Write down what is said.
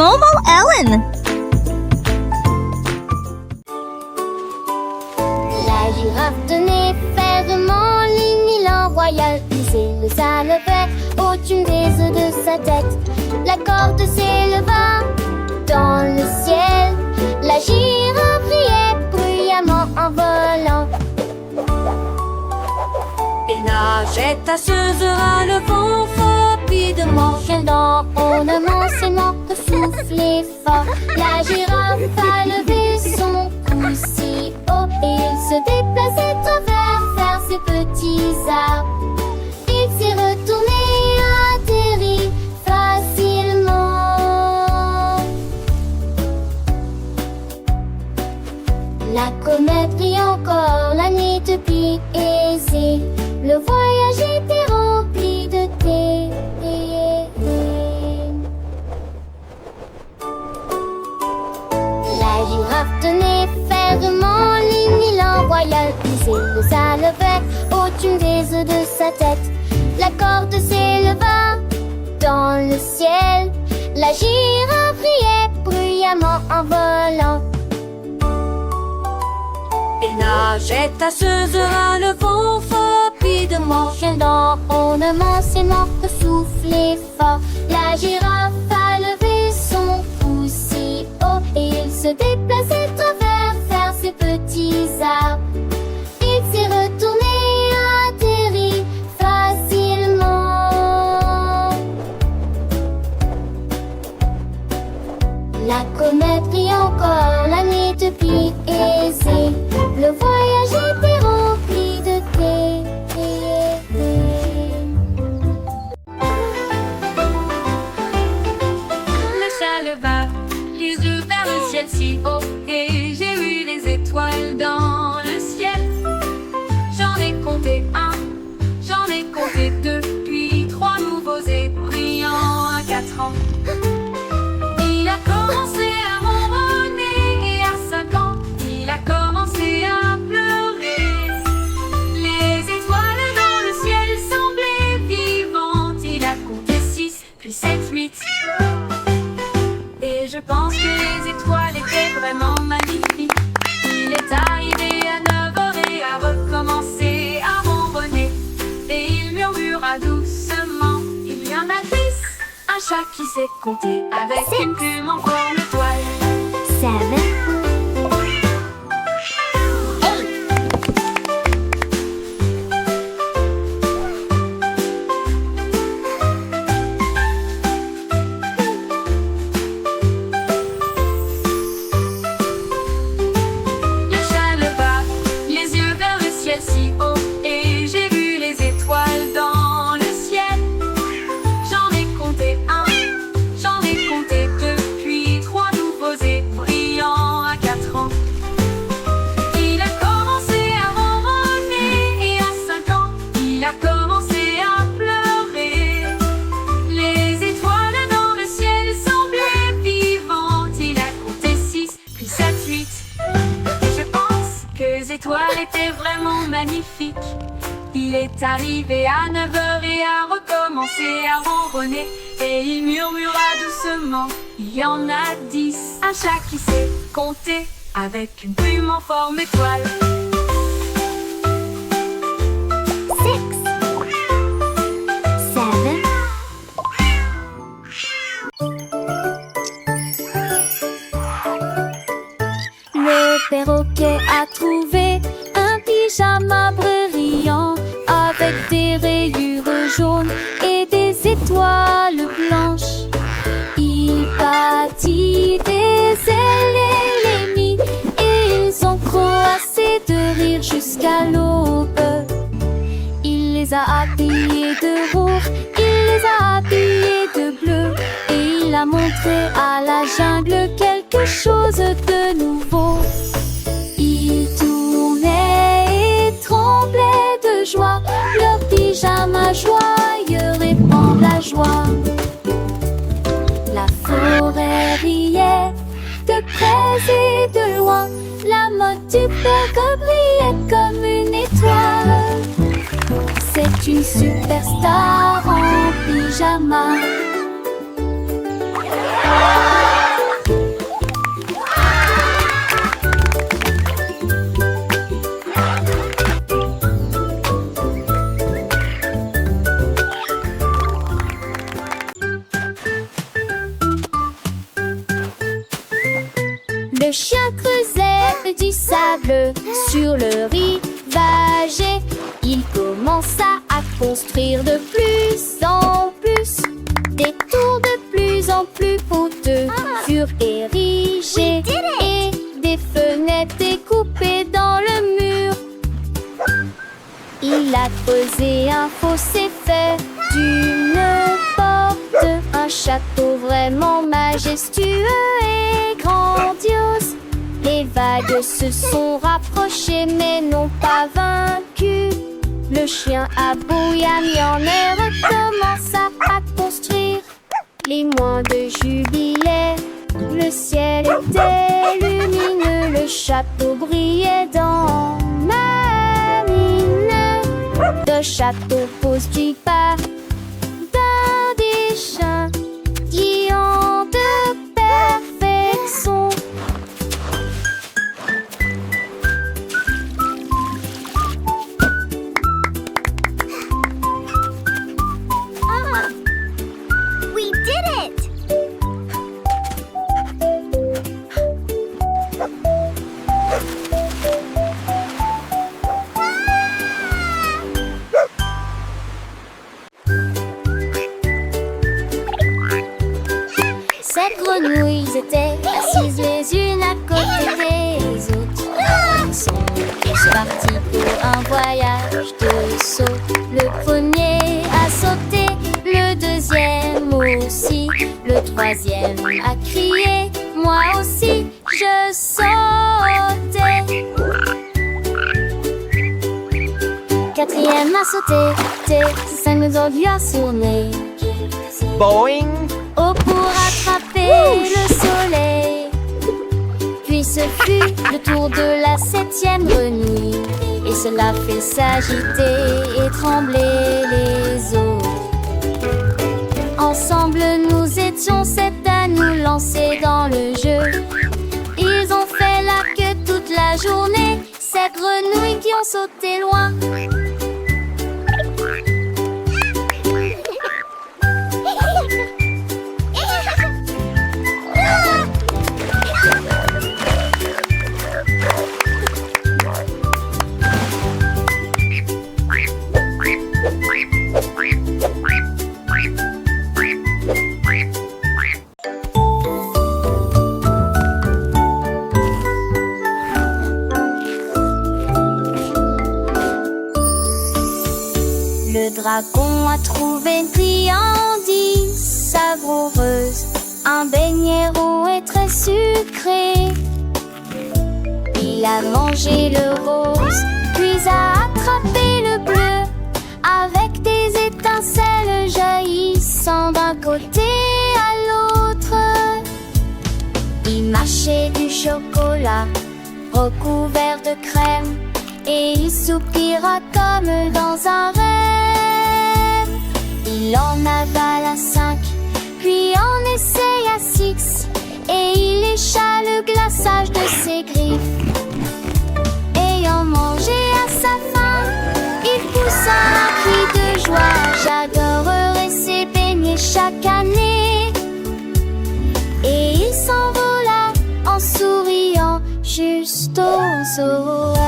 Momo Ellen. La girafe tenait fermement l'élan royal. Puis le salevait au-dessus des œufs de sa tête. La corde s'éleva dans le ciel. La girafe riait bruyamment en volant. Et nageait tasseuse à le vent rapidement. Quel dans ornement ses manques soufflait fort. La girafe a levé son cou si haut et il se déplaçait travers ses petits arbres. Il s'est retourné, atterri facilement. La comète brille encore, la nuit depuis aisée. Le voyage était rempli de thé. La girafe tenait fermement l'élan royal. Puis le salevait au-dessus des œufs de sa tête. La corde s'éleva dans le ciel. La girafe riait bruyamment en volant. Et nageait tasseuse à le vent rapidement. Quel dans ornement ses manques soufflait fort. La girafe a levé son cou si haut et il se déplaçait travers ses petits arbres. Il s'est retourné, atterri facilement. La comète brille encore, la nuit depuis aisée. Le voyage était rempli de thé. Le chat leva les yeux vers le ciel si haut et j'ai vu les étoiles dans le ciel. J'en ai compté un, j'en ai compté deux, puis trois nouveaux et brillants à 4 ans. Il a commencé à ronronner et à 5 ans, il a commencé à pleurer. Les étoiles dans le ciel semblaient vivantes. Il a compté 6, puis 7, 8. Et je pense que les étoiles étaient vraiment magnifiques. Il est arrivé à 9 heures et a recommencé à ronronner. Et il murmura doucement, il y en a 10. Un chat qui sait compter avec une plume en forme d'étoile. 7, 8. Le chat leva les yeux vers le ciel si haut et j'ai vu les étoiles dans le ciel. J'en ai compté un, j'en ai compté deux, puis trois nouveaux et brillants à 4 ans. Il a commencé à ronronner et à 5 ans, il a commencé à pleurer. Les étoiles dans le ciel semblaient vivantes. Il a compté 6, puis 7, 8. Je pense que les étoiles étaient vraiment magnifiques. Il est arrivé à 9 heures et a recommencé à ronronner. Et il murmura doucement, il y en a 10. Un chat qui sait compter avec une plume en forme d'étoile. 6, 7. Le perroquet a trouvé un pyjama brillant avec des rayures jaunes et des étoiles blanches. Il bâtit des ailes et les mit et ils ont croassé de rire jusqu'à l'aube. Il les a habillés de rouge, il les a habillés de bleu et il a montré à la jungle quelque chose de nouveau. Ils tournaient et tremblaient de joie, leur pyjama joyeux répand la joie. La forêt riait de près et de loin, la mode du perroquet brillait comme une étoile. C'est une superstar en pyjama. Le chien creusait du sable sur le rivage et il commença à construire de plus en plus. Des tours de plus en plus hauteux furent érigés et des fenêtres découpées dans le mur. Il a creusé un fossé fait d'une porte, un château vraiment majestueux et grandiose. Les vagues se sont rapprochées mais n'ont pas vaincu. Le chien aboya, mis en air, commença à construire. Les mois de jubilé, le ciel était lumineux, le château brillait dans ma mine. Le château construit par des chiens qui ont de parfaits sons. We did it! Ces grenouilles étaient assises les unes à côté des autres. Ils sont tous partis pour un voyage de saut. Le premier a sauté, le deuxième aussi, le troisième a crié, moi aussi je sautais. Quatrième a sauté, cinq aujourd'hui a sonné. Boing! Oh, pour attraper le soleil. Puis ce fut le tour de la septième grenouille, et cela fait s'agiter et trembler les autres. Ensemble nous étions sept à nous lancer dans le jeu. Ils ont fait la queue toute la journée, ces grenouilles qui ont sauté loin. Le dragon a trouvé une friandise savoureuse, un beignet roux et très sucré. Il a mangé le rose, puis a attrapé le bleu, avec des étincelles jaillissant d'un côté à l'autre. Il mâchait du chocolat recouvert de crème, et il soupira comme dans un rêve. Il en avala 5, puis en essaya 6, et il lécha le glaçage de ses griffes. Ayant mangé à sa faim, il poussa un cri de joie. J'adorerai ces beignets chaque année. Et il s'envola en souriant juste au soir.